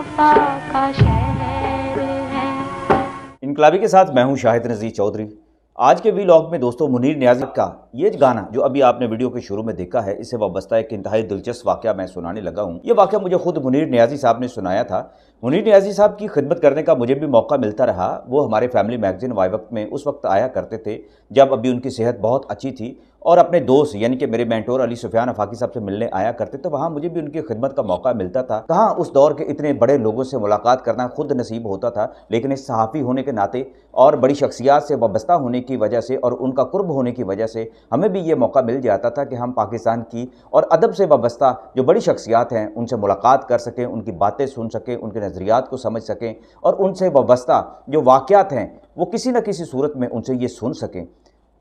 वफा का शहर है। इनकलाबी के साथ मैं हूं शाहिद नज़ीर चौधरी। आज के व्लॉग में दोस्तों मुनीर नियाज़ी का ये गाना जो अभी आपने वीडियो के शुरू में देखा है, इससे वाबस्ता एक इंतहाई दिलचस्प वाक़या मैं सुनाने लगा हूं। ये वाक़या मुझे खुद मुनीर नियाज़ी साहब ने सुनाया था। मुनीर नियाज़ी साहब की खिदमत करने का मुझे भी मौका मिलता रहा। वो हमारे फैमिली मैगज़ीन वाई वक्त में उस वक्त आया करते थे जब अभी उनकी सेहत बहुत अच्छी थी और अपने दोस्त यानी कि मेरे मेंटोर अली सुफियान अफाकी साहब से मिलने आया करते, तो वहाँ मुझे भी उनकी खिदमत का मौका मिलता था। कहाँ उस दौर के इतने बड़े लोगों से मुलाकात करना खुद नसीब होता था, लेकिन इस सहाफ़ी होने के नाते और बड़ी शख्सियात से वाबस्ता होने की वजह से और उनका कुर्ब होने की वजह से हमें भी ये मौका मिल जाता था कि हम पाकिस्तान की और अदब से वाबस्ता जो बड़ी शख्सियात हैं उनसे मुलाकात कर सकें, उनकी बातें सुन सकें, उनके नज़रियात को समझ सकें और उनसे वाबस्ता जो वाक़यात हैं वो किसी न किसी सूरत में उनसे ये सुन सकें।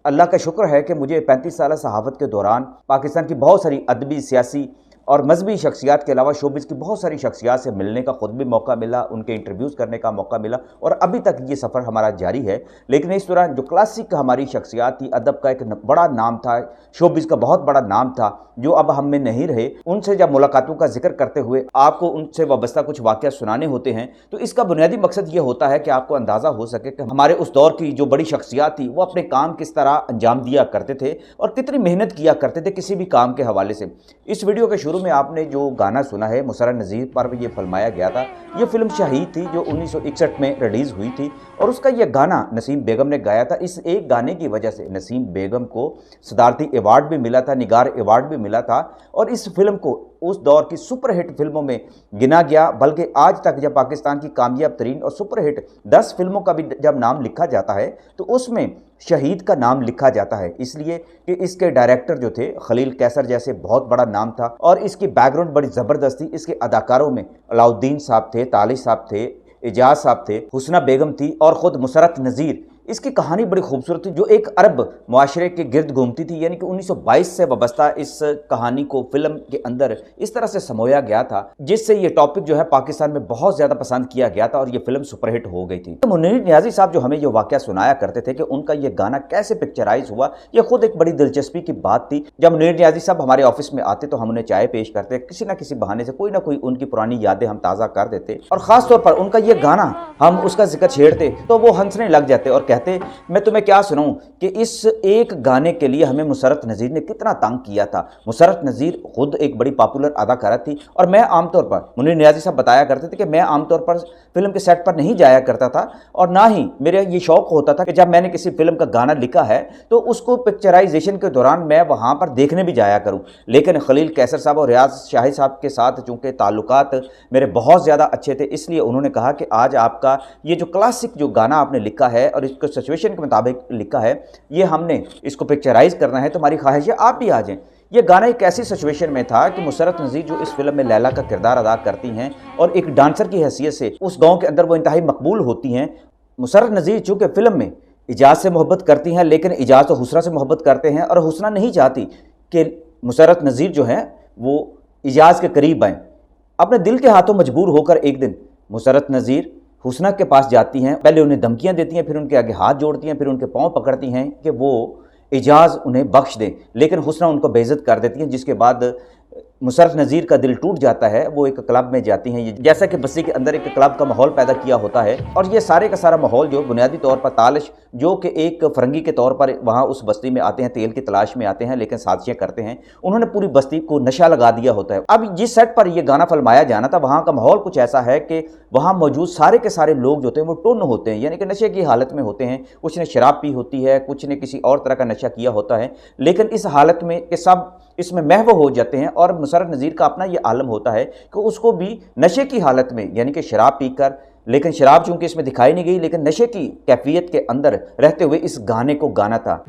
अल्लाह का शुक्र है कि मुझे 35 साल सहाफ़त के दौरान पाकिस्तान की बहुत सारी अदबी, सियासी और मजहबी शख्सियात के अलावा शोबिज़ की बहुत सारी शख्सियात से मिलने का खुद भी मौका मिला, उनके इंटरव्यूज़ करने का मौका मिला और अभी तक ये सफ़र हमारा जारी है। लेकिन इस दौरान जो क्लासिक हमारी शख्सियात थी, अदब का एक बड़ा नाम था, शोबिज़ का बहुत बड़ा नाम था, जो अब हम में नहीं रहे, उनसे जब मुलाकातों का जिक्र करते हुए आपको उनसे वाबस्ता कुछ वाक़या सुनाने होते हैं तो इसका बुनियादी मकसद ये होता है कि आपको अंदाज़ा हो सके कि हमारे उस दौर की जो बड़ी शख्सियात थी वो अपने काम किस तरह अंजाम दिया करते थे और कितनी मेहनत किया करते थे किसी भी काम के हवाले से। इस वीडियो के शुरू में आपने जो गाना सुना है मुसर्रत नज़ीर पर ये फिल्माया गया था। ये फिल्म शहीद थी जो 1961 में रिलीज़ हुई थी और उसका ये गाना नसीम बेगम ने गाया था। इस एक गाने की वजह से नसीम बेगम को सदारती अवार्ड भी मिला था, निगार अवार्ड भी मिला था और इस फिल्म को उस दौर की सुपरहिट फिल्मों में गिना गया। बल्कि आज तक जब पाकिस्तान की कामयाब तरीन और सुपरहिट 10 फिल्मों का भी जब नाम लिखा जाता है तो उसमें शहीद का नाम लिखा जाता है, इसलिए कि इसके डायरेक्टर जो थे खलील कैसर जैसे बहुत बड़ा नाम था और इसकी बैकग्राउंड बड़ी ज़बरदस्त थी। इसके अदाकारों में अलाउद्दीन साहब थे, तालिश साहब थे, एजाज साहब थे, हुस्ना बेगम थी और ख़ुद मुसर्रत नज़ीर। इसकी कहानी बड़ी खूबसूरत थी जो एक अरब मुआशरे के गिर्द घूमती थी, यानी कि 1922 से वाबस्ता इस कहानी को फिल्म के अंदर इस तरह से समोया गया था जिससे ये टॉपिक जो है पाकिस्तान में बहुत ज़्यादा पसंद किया गया था और ये फिल्म सुपरहिट हो गई थी। तो मुनीर नियाज़ी साहब जो हमें ये वाक़या सुनाया करते थे कि उनका ये गाना कैसे पिक्चराइज हुआ, ये खुद एक बड़ी दिलचस्पी की बात थी। जब मुनीर नियाज़ी साहब हमारे ऑफिस में आते तो हम उन्हें चाय पेश करते, किसी न किसी बहाने से कोई ना कोई उनकी पुरानी यादें हम ताज़ा कर देते और ख़ास तौर पर उनका ये गाना हम उसका जिक्र छेड़ते तो वो हंसने लग जाते और कहते मैं तुम्हें क्या सुनाऊं कि इस एक गाने के लिए हमें मुसर्रत नज़ीर ने कितना तंग किया था। मुसर्रत नज़ीर खुद एक बड़ी पॉपुलर अदाकारा थी और मैं आमतौर पर मुनीर नियाज़ी साहब बताया करते थे कि मैं आमतौर पर फिल्म के सेट पर नहीं जाया करता था और ना ही मेरा ये शौक़ होता था कि जब मैंने किसी फिल्म का गाना लिखा है तो उसको पिक्चराइजेशन के दौरान मैं वहाँ पर देखने भी जाया करूँ। लेकिन खलील कैसर साहब और रियाज शाही साहब के साथ चूँकि ताल्लुकात मेरे बहुत ज़्यादा अच्छे थे, इसलिए उन्होंने कहा कि आज आपका ये जो क्लासिक जो गाना आपने लिखा है और इसको सिचुएशन के मुताबिक लिखा है, ये हमने इसको पिक्चराइज करना है, तो हमारी ख्वाहिश है आप भी आ जाएं। ये गाना एक ऐसी सिचुएशन में था कि मुसर्रत नज़ीर जो इस फिल्म में लैला का किरदार अदा करती हैं और एक डांसर की हैसियत से उस गांव के अंदर वो इंतहाई मकबूल होती हैं। मुसर्रत नज़ीर चूँकि फिल्म में इजाज़ से मोहब्बत करती हैं, लेकिन इजाज़ तो हुस्ना से मोहब्बत करते हैं और हुस्ना नहीं चाहती कि मुसर्रत नज़ीर जो हैं वो इजाज़ के करीब आएँ। अपने दिल के हाथों मजबूर होकर एक दिन मुसर्रत नज़ीर हुस्ना के पास जाती हैं, पहले उन्हें धमकियां देती हैं, फिर उनके आगे हाथ जोड़ती हैं, फिर उनके पांव पकड़ती हैं कि वो इजाज़ उन्हें बख्श दें, लेकिन हुस्ना उनको बेइज्जत कर देती हैं, जिसके बाद मुसर्रत नज़ीर का दिल टूट जाता है। वो एक क्लब में जाती हैं, जैसा कि बस्ती के अंदर एक क्लब का माहौल पैदा किया होता है और ये सारे का सारा माहौल जो बुनियादी तौर पर तालिश जो कि एक फ़रंगी के तौर पर वहाँ उस बस्ती में आते हैं, तेल की तलाश में आते हैं, लेकिन साजिशें करते हैं, उन्होंने पूरी बस्ती को नशा लगा दिया होता है। अब जिस सेट पर यह गाना फिल्माया जाना था वहाँ का माहौल कुछ ऐसा है कि वहाँ मौजूद सारे के सारे लोग जो होते हैं वो टुन्न होते हैं, यानी कि नशे की हालत में होते हैं। कुछ ने शराब पी होती है, कुछ ने किसी और तरह का नशा किया होता है, लेकिन इस हालत में कि सब इसमें महव हो जाते हैं और मुसर्रत नज़ीर का अपना ये आलम होता है कि उसको भी नशे की हालत में, यानी कि शराब पीकर, लेकिन शराब चूंकि इसमें दिखाई नहीं गई, लेकिन नशे की कैफियत के अंदर रहते हुए इस गाने को गाना था।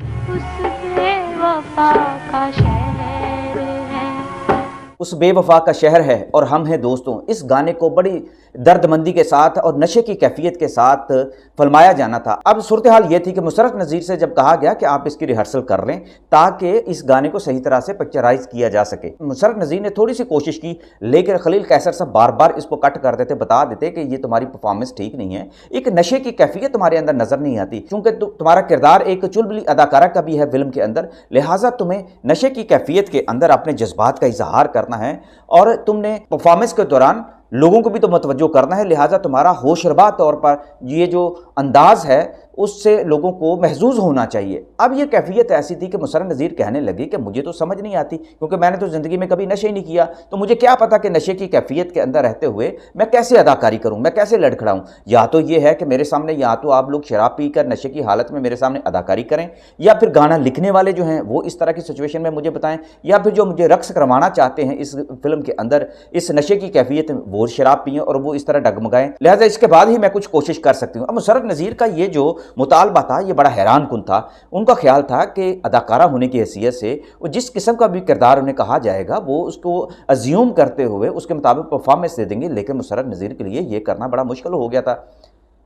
उस बेवफा का शहर है और हम हैं दोस्तों। इस गाने को बड़ी दर्दमंदी के साथ और नशे की कैफियत के साथ फिल्माया जाना था। अब सूरत हाल ये थी कि मुसर्रत नज़ीर से जब कहा गया कि आप इसकी रिहर्सल कर लें ताकि इस गाने को सही तरह से पिक्चराइज किया जा सके, मुसर्रत नज़ीर ने थोड़ी सी कोशिश की, लेकिन खलील कैसर साहब बार बार इसको कट कर देते, बता देते कि ये तुम्हारी परफॉर्मेंस ठीक नहीं है, एक नशे की कैफियत तुम्हारे अंदर नजर नहीं आती, क्योंकि तुम्हारा किरदार एक चुलबुली अदाकारा का भी है फिल्म के अंदर, लिहाजा तुम्हें नशे की कैफियत के अंदर अपने जज्बात का इजहार करना है और तुमने परफॉर्मेंस के दौरान लोगों को भी तो मतवज्जो करना है, लिहाजा तुम्हारा होशरबा तौर पर ये जो अंदाज है उससे लोगों को महजूज होना चाहिए। अब ये कैफियत ऐसी थी कि मुशर्रफ नज़ीर कहने लगे कि मुझे तो समझ नहीं आती, क्योंकि मैंने तो ज़िंदगी में कभी नशे नहीं किया, तो मुझे क्या पता कि नशे की कैफियत के अंदर रहते हुए मैं कैसे अदाकारी करूं, मैं कैसे लड़खड़ाऊं। या तो ये है कि मेरे सामने या तो आप लोग शराब पीकर नशे की हालत में मेरे सामने अदाकारी करें, या फिर गाना लिखने वाले जो हैं वो इस तरह की सिचुएशन में मुझे बताएं, या फिर जो मुझे रक्स करवाना चाहते हैं इस फिल्म के अंदर इस नशे की कैफियत में वो शराब पिएं और वो इस तरह डगमगाएं, लिहाजा इसके बाद ही मैं कुछ कोशिश कर सकती हूँ। अब मुशर्रफ नज़ीर का ये जो मुतालबा था ये बड़ा हैरान कुन था। उनका ख्याल था कि अदाकारा होने की हैसियत से वो जिस किस्म का भी किरदार उन्हें कहा जाएगा वो उसको अज्यूम करते हुए उसके मुताबिक परफॉर्मेंस दे देंगे, लेकिन मुशर्रफ नज़ीर के लिए ये करना बड़ा मुश्किल हो गया था।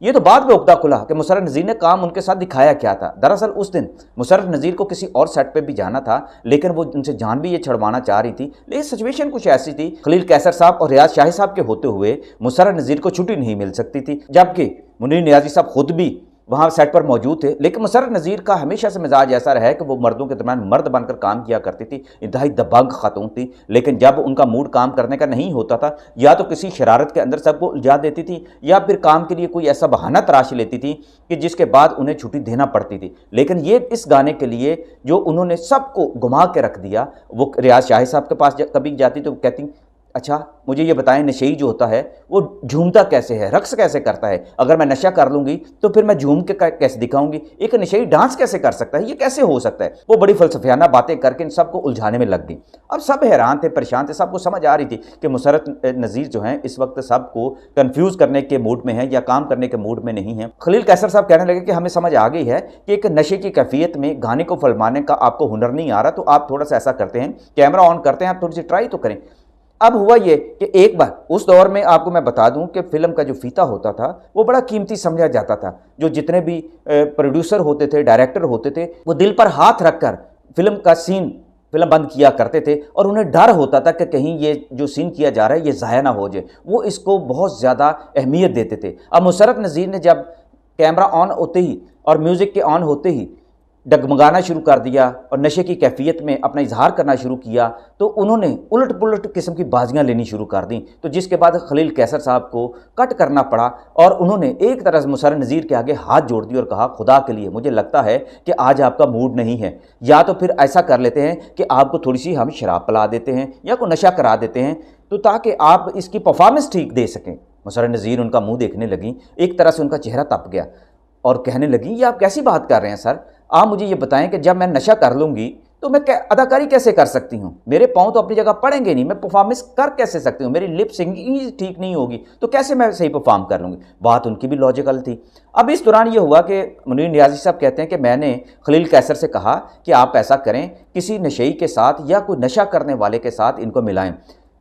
ये तो बाद में उकदा खुला कि मुशर्रफ नज़ीर ने काम उनके साथ दिखाया क्या था। दरअसल उस दिन मुशर्रफ नज़ीर को किसी और सेट पे भी जाना था, लेकिन वो उनसे जान भी ये छुड़वाना चाह रही थी, लेकिन सिचुएशन कुछ ऐसी थी, खलील कैसर साहब और रियाज शाही साहब के होते हुए मुशर्रफ नज़ीर को छुट्टी नहीं मिल सकती थी, जबकि मुनीर नियाज़ी साहब खुद भी वहाँ सेट पर मौजूद थे। लेकिन मुशर्रफ नज़ीर का हमेशा से मिजाज ऐसा रहा है कि वो मर्दों के दरमियान मर्द बनकर काम किया करती थी, इंतहाई दबंग खातून थी, लेकिन जब उनका मूड काम करने का नहीं होता था या तो किसी शरारत के अंदर सबको उलझा देती थी या फिर काम के लिए कोई ऐसा बहाना तराश लेती थी कि जिसके बाद उन्हें छुट्टी देना पड़ती थी। लेकिन ये इस गाने के लिए जो उन्होंने सबको घुमा के रख दिया, वो रियाज शाही साहब के पास कभी जाती तो कहती, अच्छा मुझे ये बताएं नशेई जो होता है वो झूमता कैसे है, रक्स कैसे करता है, अगर मैं नशा कर लूँगी तो फिर मैं झूम के कैसे दिखाऊंगी, एक नशेई डांस कैसे कर सकता है, ये कैसे हो सकता है। वो बड़ी फलसफियाना बातें करके इन सबको उलझाने में लग गई। अब सब हैरान थे, परेशान थे, सबको समझ आ रही थी कि मुशर्रफ नज़ीर जो हैं इस वक्त सबको कन्फ्यूज़ करने के मूड में हैं या काम करने के मूड में नहीं हैं। खलील कैसर साहब कहने लगे कि हमें समझ आ गई है कि एक नशे की कैफियत में गाने को फलमाने का आपको हुनर नहीं आ रहा, तो आप थोड़ा सा ऐसा करते हैं, कैमरा ऑन करते हैं, आप थोड़ी सी ट्राई तो करें। अब हुआ ये कि एक बार उस दौर में आपको मैं बता दूं कि फिल्म का जो फीता होता था वो बड़ा कीमती समझा जाता था। जो जितने भी प्रोड्यूसर होते थे, डायरेक्टर होते थे, वो दिल पर हाथ रखकर फिल्म का सीन फिल्म बंद किया करते थे और उन्हें डर होता था कि कहीं ये जो सीन किया जा रहा है ये ज़ाया ना हो जाए। वो इसको बहुत ज़्यादा अहमियत देते थे। अब मुशर्रफ नज़ीर ने जब कैमरा ऑन होते ही और म्यूज़िक के ऑन होते ही डगमगाना शुरू कर दिया और नशे की कैफियत में अपना इजहार करना शुरू किया, तो उन्होंने उलट पुलट किस्म की बाजियां लेनी शुरू कर दी। तो जिसके बाद खलील कैसर साहब को कट करना पड़ा और उन्होंने एक तरह से मुशर्रफ नज़ीर के आगे हाथ जोड़ दिए और कहा, खुदा के लिए मुझे लगता है कि आज आपका मूड नहीं है, या तो फिर ऐसा कर लेते हैं कि आपको थोड़ी सी हम शराब पिला देते हैं या कोई नशा करा देते हैं, तो ताकि आप इसकी परफॉर्मेंस ठीक दे सकें। मुशर्रफ नज़ीर उनका मुँह देखने लगी, एक तरह से उनका चेहरा तप गया और कहने लगी, ये आप कैसी बात कर रहे हैं सर, आप मुझे ये बताएं कि जब मैं नशा कर लूँगी तो मैं अदाकारी कैसे कर सकती हूँ, मेरे पाँव तो अपनी जगह पड़ेंगे नहीं, मैं परफॉर्मेंस कर कैसे सकती हूँ, मेरी लिप सिंगिंग ठीक नहीं होगी तो कैसे मैं सही परफॉर्म कर लूँगी। बात उनकी भी लॉजिकल थी। अब इस दौरान ये हुआ कि मुनीर नियाज़ी साहब कहते हैं कि मैंने खलील कैसर से कहा कि आप ऐसा करें, किसी नशेई के साथ या कोई नशा करने वाले के साथ इनको मिलाएं।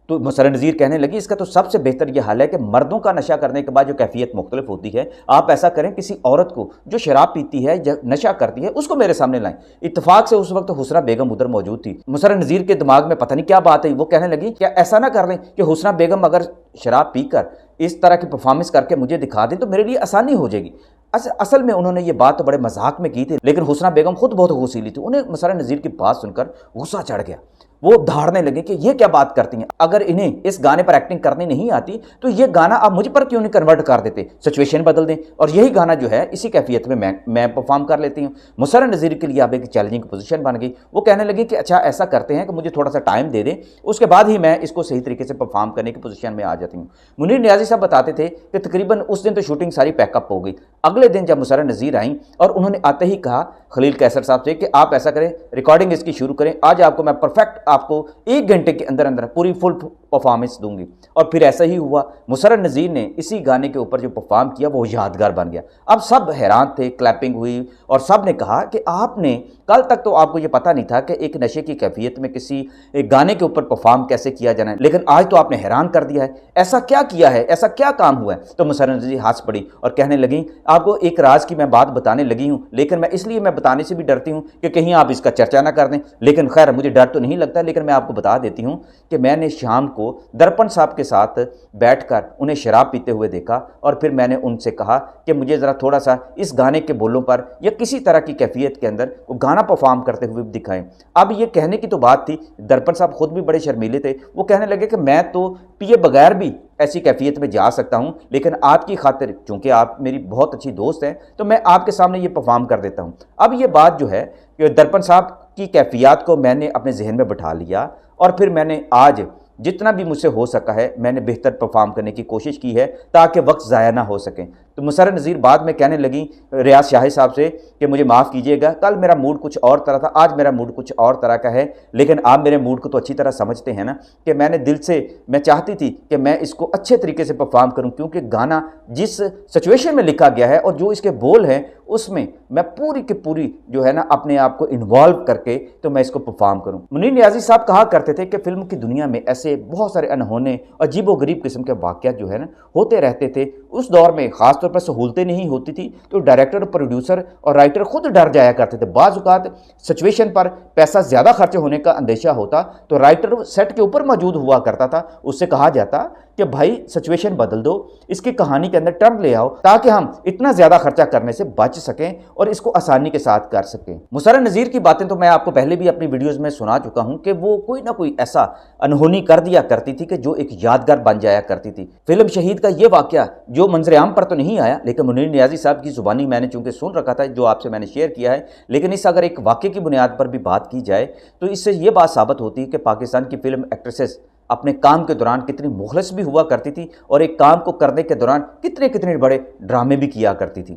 तो मुशर्रफ नज़ीर कहने लगी, इसका तो सबसे बेहतर यह हाल है कि मर्दों का नशा करने के बाद जो कैफियत मुख्तलिफ होती है, आप ऐसा करें किसी औरत को जो शराब पीती है, नशा करती है, उसको मेरे सामने लाएं। इत्तेफाक से उस वक्त हुस्ना बेगम उधर मौजूद थी। मुशर्रफ नज़ीर के दिमाग में पता नहीं क्या बात है, वो कहने लगी क्या ऐसा ना कर लें कि हुस्ना बेगम अगर शराब पीकर इस तरह की परफॉर्मेंस करके मुझे दिखा दें तो मेरे लिए आसानी हो जाएगी। असल में उन्होंने ये बात तो बड़े मजाक में की थी, लेकिन हुस्ना बेगम खुद बहुत गुस्सीली थी। उन्हें मुशर्रफ नज़ीर की बात सुनकर गुस्सा चढ़ गया। वो धाड़ने लगे कि ये क्या बात करती हैं, अगर इन्हें इस गाने पर एक्टिंग करनी नहीं आती तो ये गाना आप मुझ पर क्यों नहीं कन्वर्ट कर देते, सिचुएशन बदल दें और यही गाना जो है इसी कैफियत में मैं परफॉर्म कर लेती हूँ। मुशर्रफ नज़ीर के लिए अब एक चैलेंजिंग पोजीशन बन गई। वो कहने लगी कि अच्छा ऐसा करते हैं कि मुझे थोड़ा सा टाइम दे दें, उसके बाद ही मैं इसको सही तरीके से परफॉर्म करने की पोजीशन में आ जाती हूँ। मुनीर नियाज़ी साहब बताते थे कि तकरीबन उस दिन तो शूटिंग सारी पैकअप हो गई। अगले दिन जब मुशर्रफ नज़ीर आई और उन्होंने आते ही कहा खलील कैसर साहब से कि आप ऐसा करें, रिकॉर्डिंग इसकी शुरू करें, आज आपको मैं परफेक्ट आपको 1 घंटे के अंदर अंदर पूरी फुल परफॉर्मेंस दूंगी। और फिर ऐसा ही हुआ। मुशर्रफ नज़ीर ने इसी गाने के ऊपर जो परफॉर्म किया वो यादगार बन गया। अब सब हैरान थे, क्लैपिंग हुई और सब ने कहा कि आपने कल तक तो आपको ये पता नहीं था कि एक नशे की कैफियत में किसी एक गाने के ऊपर परफॉर्म कैसे किया जाना है, लेकिन आज तो आपने हैरान कर दिया है, ऐसा क्या किया है, ऐसा क्या काम हुआ है। तो मुशर्रफ नज़ीर हंस पड़ी और कहने लगी, आपको एक राज की मैं बात बताने लगी हूँ, लेकिन मैं इसलिए मैं बताने से भी डरती हूँ कि कहीं आप इसका चर्चा ना कर दें, लेकिन खैर मुझे डर तो नहीं लगता, लेकिन मैं आपको बता देती हूँ कि मैंने शाम को दर्पण साहब के साथ बैठकर उन्हें शराब पीते हुए देखा और फिर मैंने उनसे कहा कि मुझे ज़रा थोड़ा सा इस गाने के बोलों पर या किसी तरह की कैफियत के अंदर वो गाना परफॉर्म करते हुए दिखाएं। अब ये कहने की तो बात थी, दर्पण साहब खुद भी बड़े शर्मीले थे। वो कहने लगे कि मैं तो पिए बगैर भी ऐसी कैफियत में जा सकता हूं, लेकिन आपकी खातिर, चूंकि आप मेरी बहुत अच्छी दोस्त हैं, तो मैं आपके सामने ये परफॉर्म कर देता हूं। अब ये बात जो है कि दर्पण साहब की कैफियत को मैंने अपने जहन में बिठा लिया और फिर मैंने आज जितना भी मुझसे हो सका है मैंने बेहतर परफॉर्म करने की कोशिश की है ताकि वक्त ज़ाया ना हो सके। तो मुसर्रत नज़ीर बाद में कहने लगी रियाज शाही साहब से कि मुझे माफ़ कीजिएगा, कल मेरा मूड कुछ और तरह था, आज मेरा मूड कुछ और तरह का है, लेकिन आप मेरे मूड को तो अच्छी तरह समझते हैं ना कि मैंने दिल से मैं चाहती थी कि मैं इसको अच्छे तरीके से परफॉर्म करूं, क्योंकि गाना जिस सिचुएशन में लिखा गया है और जो इसके बोल हैं उसमें मैं पूरी की पूरी जो है ना अपने आप को इन्वॉल्व करके तो मैं इसको परफॉर्म करूं। मुनीर नियाज़ी साहब कहा करते थे कि फिल्म की दुनिया में ऐसे बहुत सारे अनहोने अजीबोगरीब किस्म के वाक़यात जो है ना होते रहते थे। उस दौर में ख़ासतौर पर सहूलतें नहीं होती थी तो डायरेक्टर, प्रोड्यूसर और राइटर खुद डर जाया करते थे। बाज़ औक़ात सिचुएशन पर पैसा ज़्यादा खर्च होने का अंदेशा होता तो राइटर सेट के ऊपर मौजूद हुआ करता था, उससे कहा जाता कि भाई सिचुएशन बदल दो, इसकी कहानी के अंदर टर्न ले आओ ताकि हम इतना ज़्यादा खर्चा करने से बच सकें और इसको आसानी के साथ कर सकें। मुसर्रत नज़ीर की बातें तो मैं आपको पहले भी अपनी वीडियोस में सुना चुका हूं कि वो कोई ना कोई ऐसा अनहोनी कर दिया करती थी कि जो एक यादगार बन जाया करती थी। फिल्म शहीद का ये वाक़या जो मंजर आम पर तो नहीं आया, लेकिन मुनीर नियाज़ी साहब की ज़ुबानी मैंने चूंकि सुन रखा था, जो आपसे मैंने शेयर किया है, लेकिन इस अगर एक वाक़े की बुनियाद पर भी बात की जाए तो इससे ये बात साबित होती है कि पाकिस्तान की फिल्म एक्ट्रेसेस अपने काम के दौरान कितनी मुखलिस भी हुआ करती थी और एक काम को करने के दौरान कितने कितने बड़े ड्रामे भी किया करती थी।